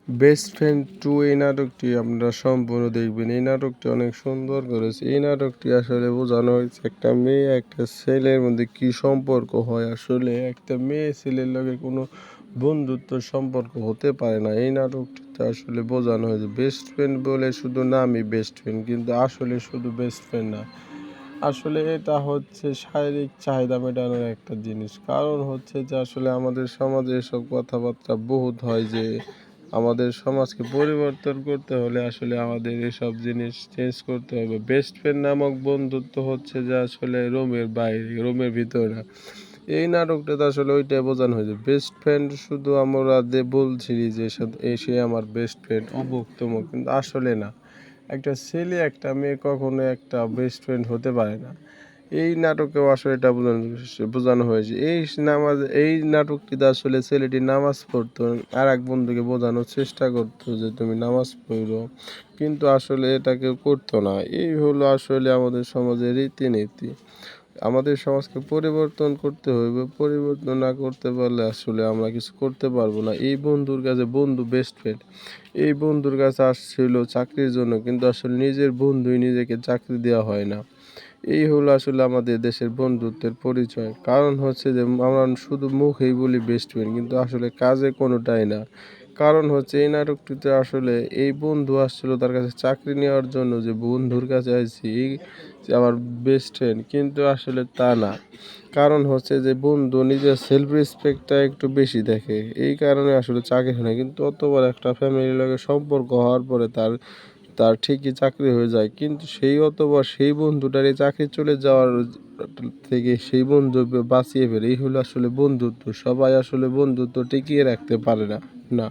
Best friend two এই নাটকটি আপনারা সম্পূর্ণ দেখবেন। এই নাটকটি অনেক সুন্দর করেছে। এই নাটকটি আসলে বোঝানো হয়েছে একটা মেয়ে একটা ছেলের মধ্যে কি সম্পর্ক হয়। আসলে একটা মেয়ে ছেলের লগে কোনো বন্ধুত্ব সম্পর্ক হতে পারে না। এই নাটকটিতে আসলে বোঝানো হয়েছে বেস্ট ফ্রেন্ড বলে শুধু নামই বেস্ট ফ্রেন্ড, কিন্তু আসলে শুধু বেস্ট ফ্রেন্ড না। আসলে এটা হচ্ছে শারীরিক চাহিদা মেটানোর একটা জিনিস। কারণ হচ্ছে যে আসলে আমাদের সমাজে এসব কথাবার্তা বহুত হয় যে আমাদের সমাজকে পরিবর্তন করতে হলে আসলে আমাদের এসব জিনিস চেঞ্জ করতে হবে। বেস্ট ফ্রেন্ড নামক বন্ধুত্ব হচ্ছে যে আসলে রোমের বাইরে, রোমের ভিতরে না। এই নাটকটাতে আসলে ওইটাই বোঝানো হয়েছে। বেস্ট ফ্রেন্ড শুধু আমরা বলছি যে সে আমার বেস্ট ফ্রেন্ড অমুক তমুক, কিন্তু আসলে না। একটা ছেলে একটা মেয়ে কখনো একটা বেস্ট ফ্রেন্ড হতে পারে না। এই নাটকেও আসলে এটা বোঝানো হয়েছে। এই নাটকটিতে আসলে ছেলেটি নামাজ পড়তো, আর এক বন্ধুকে বোঝানোর চেষ্টা করতো যে তুমি নামাজ পড়ো, কিন্তু আসলে এটা কেউ করতো না। এই হলো আসলে আমাদের সমাজের রীতিনীতি। আমাদের সমাজকে পরিবর্তন করতে হইবে। পরিবর্তন না করতে পারলে আসলে আমরা কিছু করতে পারবো না। এই বন্ধুর কাছে বন্ধু বেস্ট ফ্রেন্ড, এই বন্ধুর কাছে আসছিল চাকরির জন্য, কিন্তু আসলে নিজের বন্ধুই নিজেকে চাকরি দেওয়া হয় না। এই হলো আসলে আমাদের দেশের বন্ধুত্বের পরিচয়। কারণ হচ্ছে যে আমরা শুধু মুখেই বলি বেস্ট ফ্রেন্ড, কিন্তু আসলে কাজে কোনোটাই না। কারণ হচ্ছে এই নাটকটিতে আসলে এই বন্ধু আসছিল তার কাছে চাকরি নেওয়ার জন্য, যে বন্ধুর কাছে আইছি যে আমার বেস্ট ফ্রেন্ড, কিন্তু আসলে তা না। কারণ হচ্ছে যে বন্ধু নিজের সেলফ রেসপেক্টটা একটু বেশি দেখে, এই কারণে আসলে চাকরি হয় না। কিন্তু অত বড় একটা ফ্যামিলির লগে সম্পর্ক হওয়ার পরে তার তার ঠিকই চাকরি হয়ে যায়, কিন্তু সেই বন্ধুটার এই চাকরি চলে যাওয়ার থেকে সেই বন্ধু বাঁচিয়ে ফেলে। এই হলো আসলে বন্ধুত্ব। সবাই আসলে বন্ধুত্ব টিকিয়ে রাখতে পারে না। না।